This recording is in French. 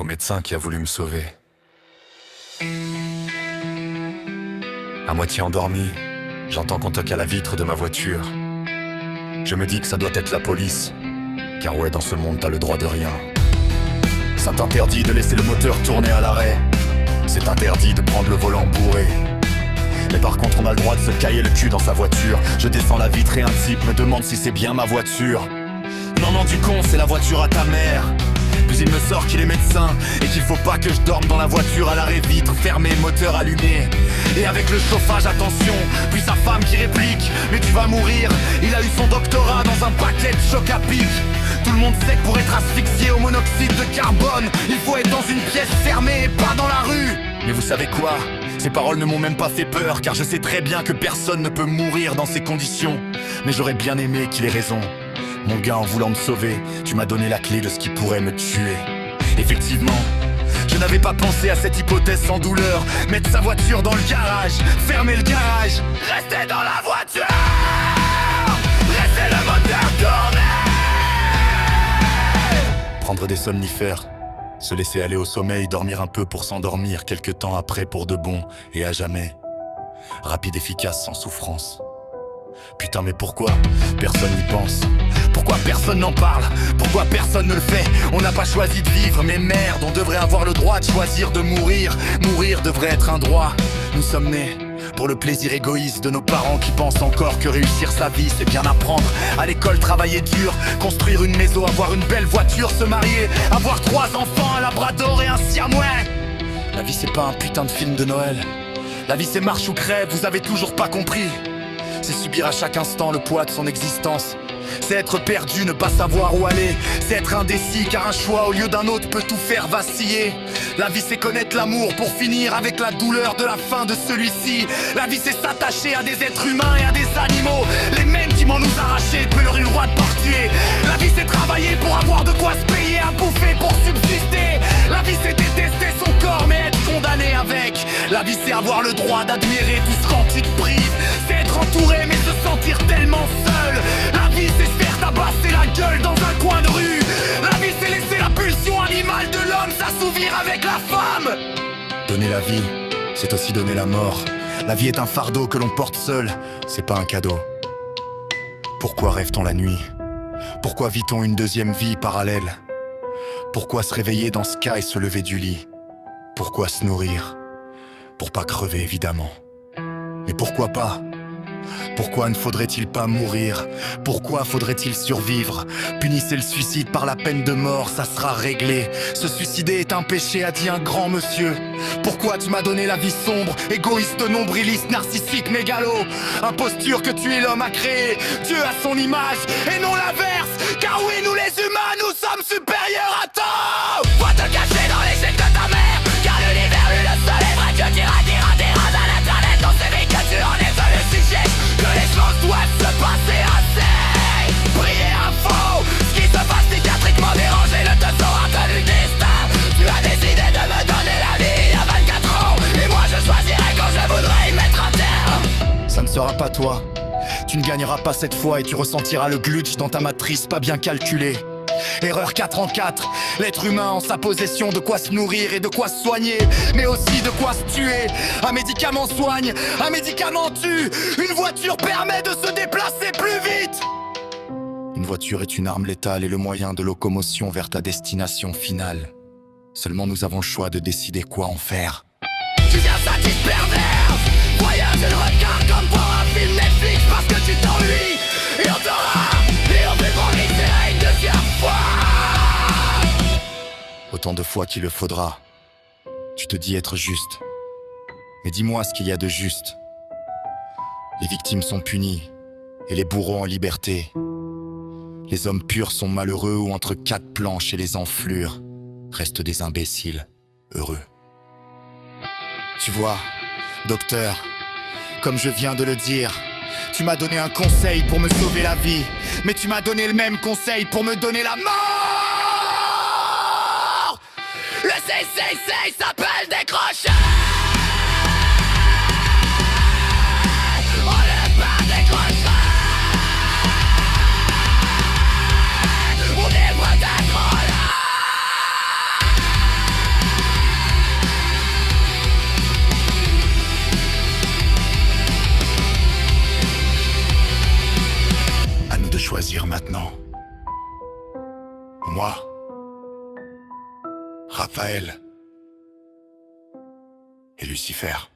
au médecin qui a voulu me sauver. À moitié endormi, j'entends qu'on toque à la vitre de ma voiture. Je me dis que ça doit être la police, car ouais, dans ce monde t'as le droit de rien. Ça t'interdit de laisser le moteur tourner à l'arrêt. C'est interdit de prendre le volant bourré. Mais par contre on a le droit de se cailler le cul dans sa voiture. Je descends la vitre et un type me demande si c'est bien ma voiture. Non du con, c'est la voiture à ta mère. Puis il me sort qu'il est médecin et qu'il faut pas que je dorme dans la voiture à l'arrêt, vitre fermée, moteur allumé. Et avec le chauffage, attention. Puis sa femme qui réplique: mais tu vas mourir. Il a eu son doctorat dans un paquet de choc à pic. Tout le monde sait que pour être asphyxié au monoxyde de carbone, il faut être dans une pièce fermée et pas dans la rue. Mais vous savez quoi? Ces paroles ne m'ont même pas fait peur, car je sais très bien que personne ne peut mourir dans ces conditions. Mais j'aurais bien aimé qu'il ait raison. Mon gars, en voulant me sauver, tu m'as donné la clé de ce qui pourrait me tuer. Effectivement, je n'avais pas pensé à cette hypothèse sans douleur. Mettre sa voiture dans le garage, fermer le garage, rester dans la voiture, laisser le moteur tourner. Prendre des somnifères, se laisser aller au sommeil, dormir un peu pour s'endormir, quelques temps après pour de bon et à jamais. Rapide, efficace, sans souffrance. Putain, mais pourquoi personne n'y pense? Pourquoi personne n'en parle? Pourquoi personne ne le fait? On n'a pas choisi de vivre, mais merde, on devrait avoir le droit de choisir de mourir. Mourir devrait être un droit. Nous sommes nés pour le plaisir égoïste de nos parents qui pensent encore que réussir sa vie c'est bien apprendre à l'école, travailler dur, construire une maison, avoir une belle voiture, se marier, avoir 3 enfants, un labrador et un siamois. La vie c'est pas un putain de film de Noël. La vie c'est marche ou crève, vous avez toujours pas compris. C'est subir à chaque instant le poids de son existence. C'est être perdu, ne pas savoir où aller. C'est être indécis car un choix au lieu d'un autre peut tout faire vaciller. La vie c'est connaître l'amour pour finir avec la douleur de la fin de celui-ci. La vie c'est s'attacher à des êtres humains et à des animaux, les mêmes qui m'ont nous arraché, de me leur eu le droit de tuer. La vie c'est travailler pour avoir de quoi se payer à bouffer pour subsister. La vie c'est détester son corps mais être condamné avec. La vie c'est avoir le droit d'admirer tout ce quand tu te prives. C'est être entouré mais se sentir tellement seul. La vie c'est se faire tabasser la gueule dans un coin de rue. La vie c'est laisser la pulsion animale de l'homme s'assouvir avec la femme. Donner la vie, c'est aussi donner la mort. La vie est un fardeau que l'on porte seul, c'est pas un cadeau. Pourquoi rêve-t-on la nuit? Pourquoi vit-on une deuxième vie parallèle? Pourquoi se réveiller dans ce cas et se lever du lit? Pourquoi se nourrir? Pour pas crever évidemment. Mais pourquoi pas? Pourquoi ne faudrait-il pas mourir? Pourquoi faudrait-il survivre? Punissez le suicide par la peine de mort, ça sera réglé. Se suicider est un péché, a dit un grand monsieur. Pourquoi tu m'as donné la vie sombre, égoïste, nombriliste, narcissique, mégalo? Imposture que tu es l'homme à créer, Dieu à son image et non l'inverse. Car oui, nous les humains, nous sommes supérieurs à tout. Va te cacher dans les chèques de ta mère, car l'univers, lui, le soleil vrai Dieu qui radira des rats à l'internet. On sait que tu en es seul le sujet, que les choses doivent se passer assez. Prier un faux, ce qui se passe psychiatriquement dérangé ne te saura que du destin. Tu as décidé de me donner la vie à 24 ans, et moi je choisirai quand je voudrais y mettre un terme. Ça ne sera pas toi, tu ne gagneras pas cette fois et tu ressentiras le glitch dans ta matrice pas bien calculée. Erreur 4 en 4, l'être humain en sa possession de quoi se nourrir et de quoi se soigner, mais aussi de quoi se tuer. Un médicament soigne, un médicament tue. Une voiture permet de se déplacer plus vite. Une voiture est une arme létale et le moyen de locomotion vers ta destination finale. Seulement nous avons le choix de décider quoi en faire. Tu viens satisperverse, voyage le regard comme pour un film Netflix parce que tu t'ennuies. Et on t'aura, et on fait prendre une deuxième fois. Autant de fois qu'il le faudra. Tu te dis être juste. Mais dis-moi ce qu'il y a de juste. Les victimes sont punies et les bourreaux en liberté. Les hommes purs sont malheureux ou entre 4 planches et les enflures restent des imbéciles heureux. Tu vois, docteur, comme je viens de le dire, tu m'as donné un conseil pour me sauver la vie, mais tu m'as donné le même conseil pour me donner la mort. Le CCC s'appelle décrocher. On n'est pas décroché. On est peut-être là. maintenant, moi, Raphaël et Lucifer.